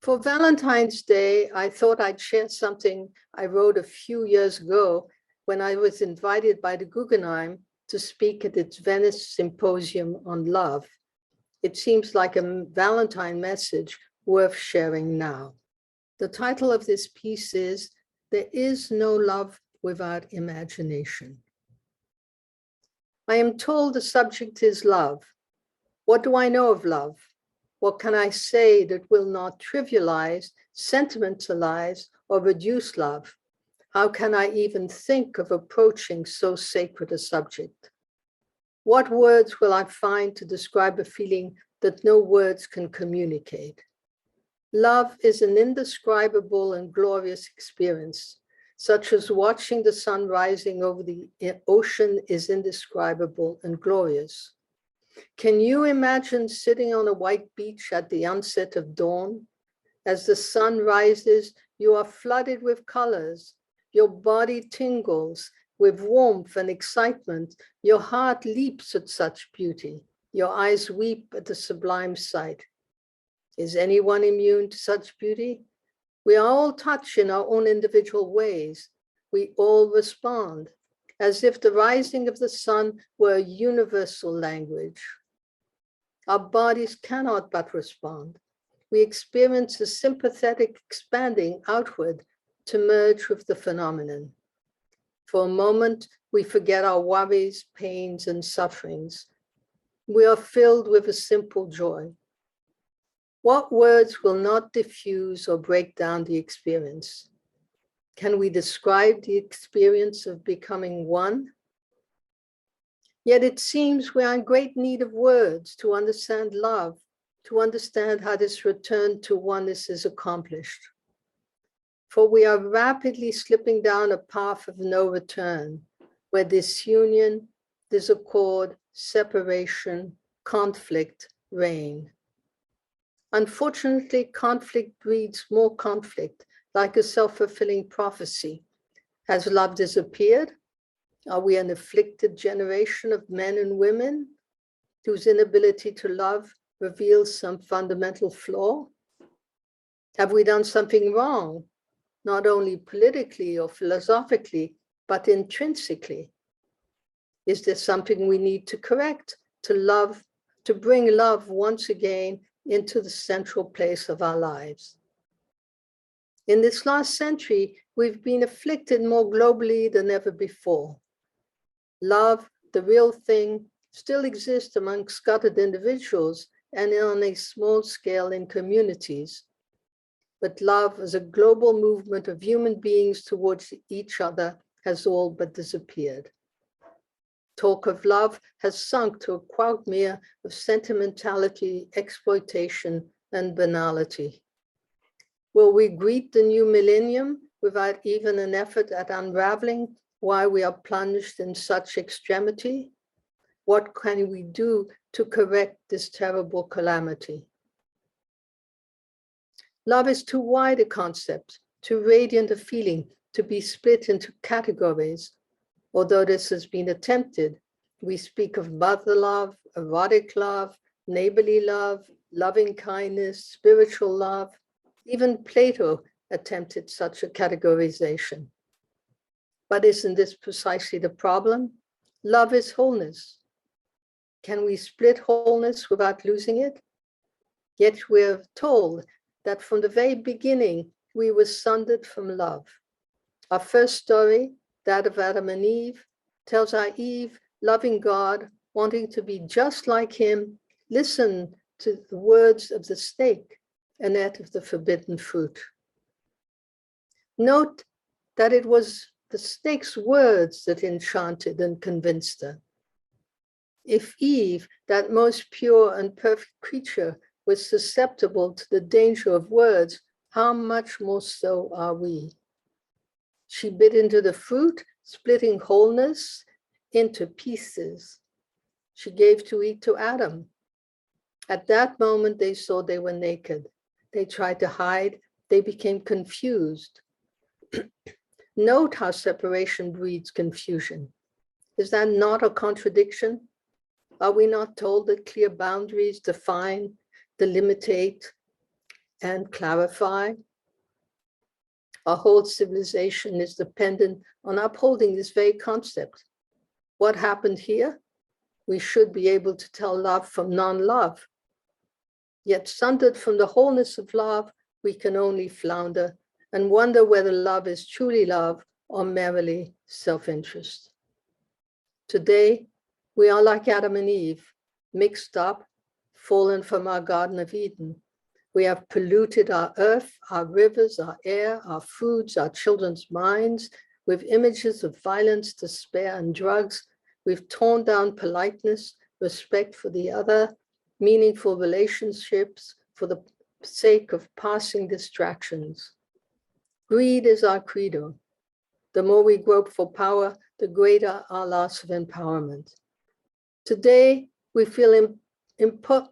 For Valentine's Day, I thought I'd share something I wrote a few years ago when I was invited by the Guggenheim to speak at its Venice Symposium on love. It seems like a Valentine message worth sharing now. The title of this piece is "There is no love without imagination." I am told the subject is love. What do I know of love? What can I say that will not trivialize, sentimentalize, or reduce love? How can I even think of approaching so sacred a subject? What words will I find to describe a feeling that no words can communicate? Love is an indescribable and glorious experience, such as watching the sun rising over the ocean is indescribable and glorious. Can you imagine sitting on a white beach at the onset of dawn? As the sun rises, you are flooded with colors. Your body tingles with warmth and excitement. Your heart leaps at such beauty. Your eyes weep at the sublime sight. Is anyone immune to such beauty? We are all touched in our own individual ways. We all respond, as if the rising of the sun were a universal language. Our bodies cannot but respond. We experience a sympathetic expanding outward to merge with the phenomenon. For a moment, we forget our worries, pains, and sufferings. We are filled with a simple joy. What words will not diffuse or break down the experience? Can we describe the experience of becoming one? Yet it seems we are in great need of words to understand love, to understand how this return to oneness is accomplished. For we are rapidly slipping down a path of no return, where disunion, disaccord, separation, conflict reign. Unfortunately, conflict breeds more conflict, like a self-fulfilling prophecy. Has love disappeared? Are we an afflicted generation of men and women whose inability to love reveals some fundamental flaw? Have we done something wrong, not only politically or philosophically, but intrinsically? Is there something we need to correct, to bring love once again into the central place of our lives? In this last century, we've been afflicted more globally than ever before. Love, the real thing, still exists among scattered individuals and on a small scale in communities. But love as a global movement of human beings towards each other has all but disappeared. Talk of love has sunk to a quagmire of sentimentality, exploitation, and banality. Will we greet the new millennium without even an effort at unraveling why we are plunged in such extremity? What can we do to correct this terrible calamity? Love is too wide a concept, too radiant a feeling to be split into categories. Although this has been attempted, we speak of mother love, erotic love, neighborly love, loving kindness, spiritual love. Even Plato attempted such a categorization. But isn't this precisely the problem? Love is wholeness. Can we split wholeness without losing it? Yet we're told that from the very beginning, we were sundered from love. Our first story, that of Adam and Eve, tells how Eve, loving God, wanting to be just like him, listened to the words of the snake and ate of the forbidden fruit. Note that it was the snake's words that enchanted and convinced her. If Eve, that most pure and perfect creature, was susceptible to the danger of words, how much more so are we? She bit into the fruit, splitting wholeness into pieces. She gave to eat to Adam. At that moment, they saw they were naked. They tried to hide. They became confused. Note how separation breeds confusion. Is that not a contradiction? Are we not told that clear boundaries define, delimitate, and clarify. Our whole civilization is dependent on upholding this very concept. What happened here? We should be able to tell love from non-love. Yet sundered from the wholeness of love, we can only flounder and wonder whether love is truly love or merely self-interest. Today, we are like Adam and Eve, mixed up, fallen from our Garden of Eden. We have polluted our earth, our rivers, our air, our foods, our children's minds with images of violence, despair, and drugs. We've torn down politeness, respect for the other, meaningful relationships for the sake of passing distractions. Greed is our credo. The more we grope for power, the greater our loss of empowerment. Today, we feel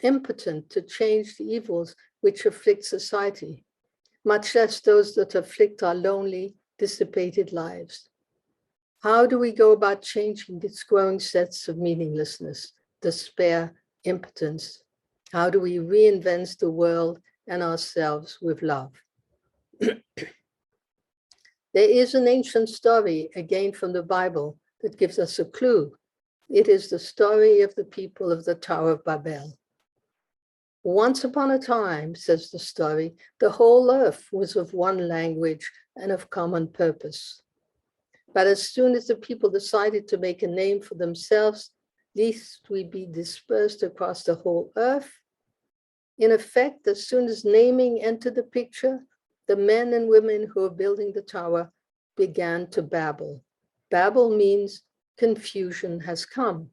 impotent to change the evils which afflict society, much less those that afflict our lonely, dissipated lives. How do we go about changing these growing sets of meaninglessness, despair, impotence? How do we reinvent the world and ourselves with love? There is an ancient story, again from the Bible, that gives us a clue. It is the story of the people of the Tower of Babel. Once upon a time, says the story, the whole earth was of one language and of common purpose. But as soon as the people decided to make a name for themselves, lest we be dispersed across the whole earth, in effect, as soon as naming entered the picture, the men and women who were building the tower began to babble. Babble means confusion has come.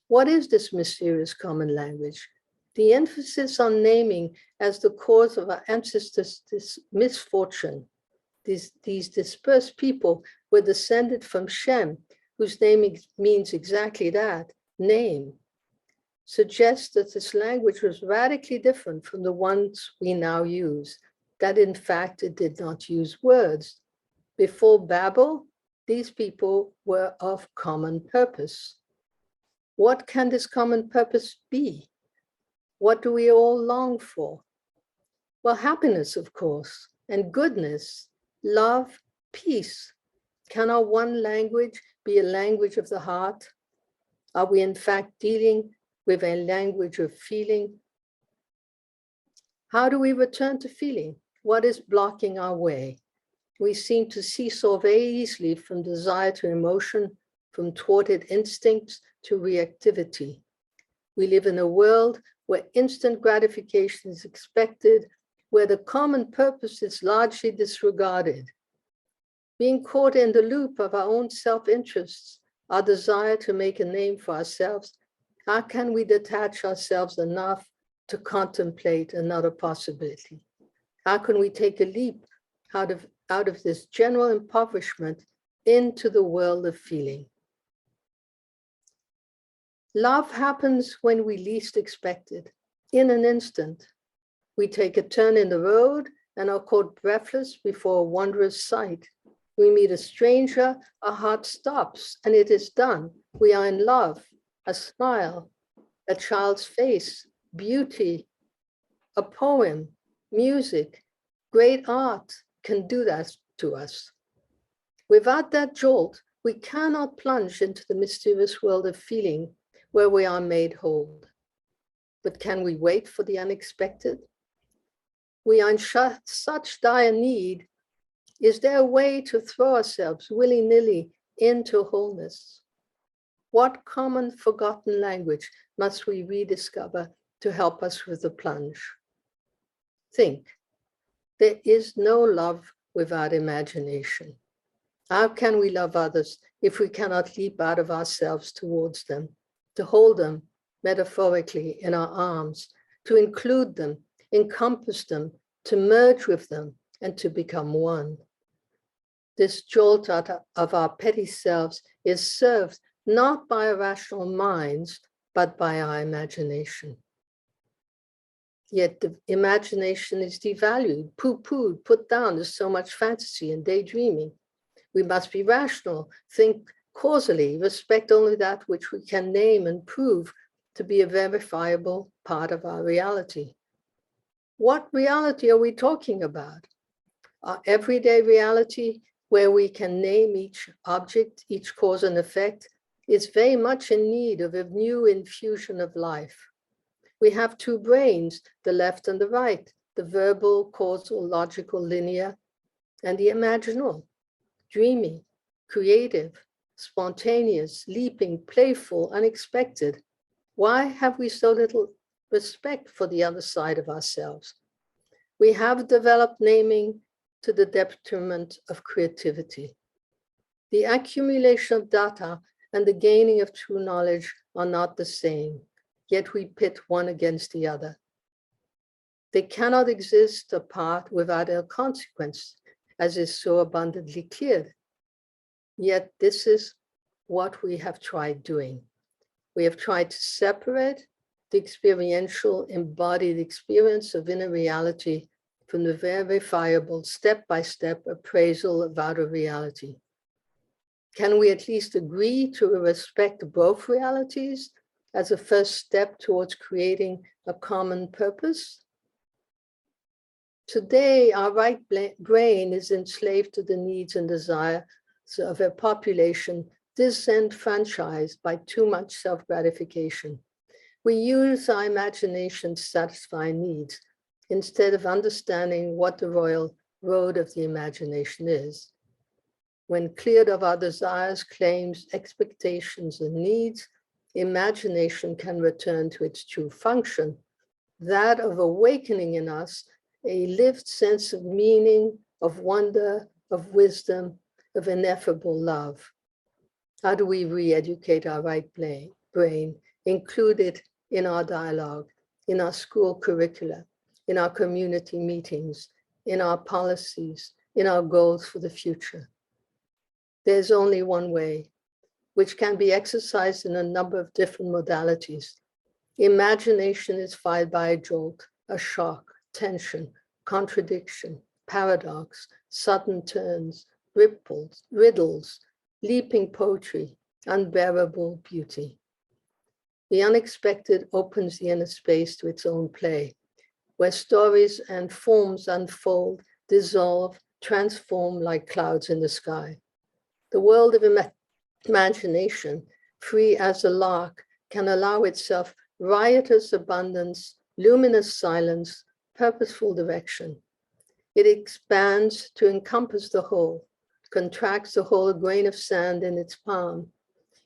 What is this mysterious common language? The emphasis on naming as the cause of our ancestors' misfortune. These dispersed people were descended from Shem, whose name means exactly that, name, suggests that this language was radically different from the ones we now use, that in fact it did not use words. Before Babel, these people were of common purpose. What can this common purpose be? What do we all long for? Well, happiness, of course, and goodness, love, peace. Can our one language be a language of the heart? Are we in fact dealing with a language of feeling? How do we return to feeling? What is blocking our way? We seem to seesaw very easily from desire to emotion, from thwarted instincts to reactivity. We live in a world where instant gratification is expected, where the common purpose is largely disregarded. Being caught in the loop of our own self-interests, our desire to make a name for ourselves, how can we detach ourselves enough to contemplate another possibility? How can we take a leap out of this general impoverishment into the world of feeling? Love happens when we least expect it, in an instant. We take a turn in the road and are caught breathless before a wondrous sight. We meet a stranger, our heart stops, and it is done. We are in love, a smile, a child's face, beauty, a poem, music, great art can do that to us. Without that jolt, we cannot plunge into the mysterious world of feeling where we are made whole. But can we wait for the unexpected? We are in such dire need. Is there a way to throw ourselves willy-nilly into wholeness? What common forgotten language must we rediscover to help us with the plunge? Think, there is no love without imagination. How can we love others if we cannot leap out of ourselves towards them, to hold them metaphorically in our arms, to include them, encompass them, to merge with them, and to become one? This jolt out of our petty selves is served not by our rational minds, but by our imagination. Yet the imagination is devalued, poo-pooed, put down. There's so much fantasy and daydreaming. We must be rational, think causally, respect only that which we can name and prove to be a verifiable part of our reality. What reality are we talking about? Our everyday reality, where we can name each object, each cause and effect, is very much in need of a new infusion of life. We have two brains, the left and the right, the verbal, causal, logical, linear, and the imaginal, dreamy, creative, spontaneous, leaping, playful, unexpected. Why have we so little respect for the other side of ourselves? We have developed naming to the detriment of creativity. The accumulation of data and the gaining of true knowledge are not the same, yet we pit one against the other. They cannot exist apart without a consequence, as is so abundantly clear. Yet this is what we have tried doing. We have tried to separate the experiential embodied experience of inner reality from the verifiable step-by-step appraisal of outer reality. Can we at least agree to respect both realities as a first step towards creating a common purpose? Today, our right brain is enslaved to the needs and desires of a population disenfranchised by too much self-gratification. We use our imagination to satisfy needs instead of understanding what the royal road of the imagination is. When cleared of our desires, claims, expectations, and needs, imagination can return to its true function, that of awakening in us a lived sense of meaning, of wonder, of wisdom, of ineffable love. How do we re-educate our right brain, include it in our dialogue, in our school curricula, in our community meetings, in our policies, in our goals for the future? There's only one way, which can be exercised in a number of different modalities. Imagination is fired by a jolt, a shock, tension, contradiction, paradox, sudden turns, ripples, riddles, leaping poetry, unbearable beauty. The unexpected opens the inner space to its own play, where stories and forms unfold, dissolve, transform like clouds in the sky. The world of imagination, free as a lark, can allow itself riotous abundance, luminous silence, purposeful direction. It expands to encompass the whole, contracts the whole, a grain of sand in its palm.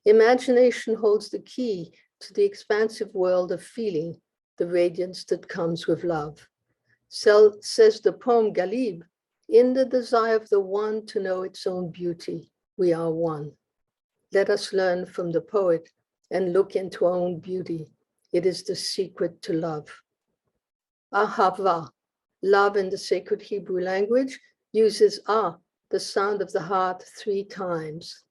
Imagination holds the key to the expansive world of feeling, the radiance that comes with love. Says the poem Galib, in the desire of the one to know its own beauty, we are one. Let us learn from the poet and look into our own beauty. It is the secret to love. Ahava, love in the sacred Hebrew language, uses ah, the sound of the heart, 3 times.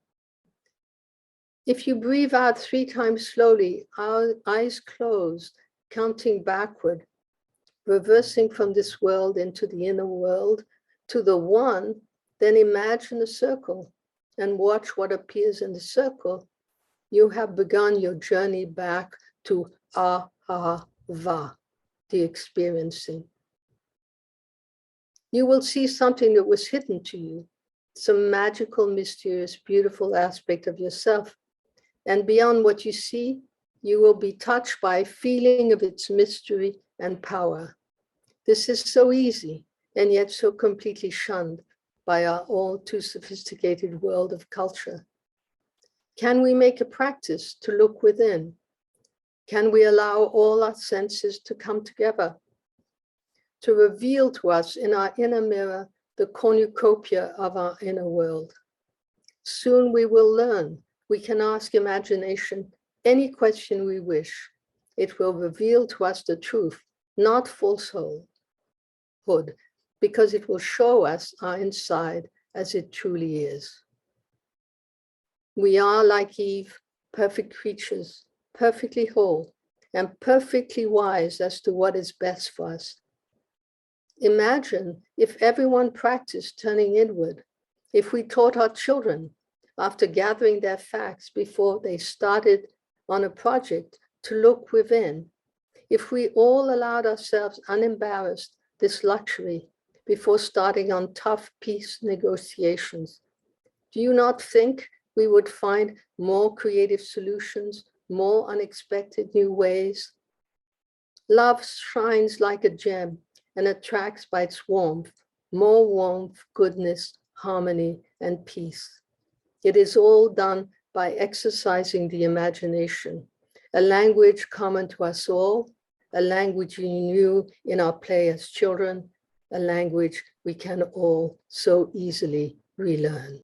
If you breathe out 3 times slowly, our eyes closed, counting backward, reversing from this world into the inner world to the one, then imagine a circle and watch what appears in the circle. You have begun your journey back to ahava, the experiencing. You will see something that was hidden to you, some magical, mysterious, beautiful aspect of yourself. And beyond what you see, you will be touched by a feeling of its mystery and power. This is so easy, and yet so completely shunned by our all too sophisticated world of culture. Can we make a practice to look within? Can we allow all our senses to come together, to reveal to us in our inner mirror the cornucopia of our inner world? Soon we will learn. We can ask imagination any question we wish. It will reveal to us the truth, not falsehood, because it will show us our inside as it truly is. We are, like Eve, perfect creatures, perfectly whole, and perfectly wise as to what is best for us. Imagine if everyone practiced turning inward, if we taught our children, after gathering their facts before they started on a project, to look within. If we all allowed ourselves unembarrassed this luxury before starting on tough peace negotiations, do you not think we would find more creative solutions, more unexpected new ways? Love shines like a gem and attracts by its warmth, more warmth, goodness, harmony, and peace. It is all done by exercising the imagination, a language common to us all, a language we knew in our play as children, a language we can all so easily relearn.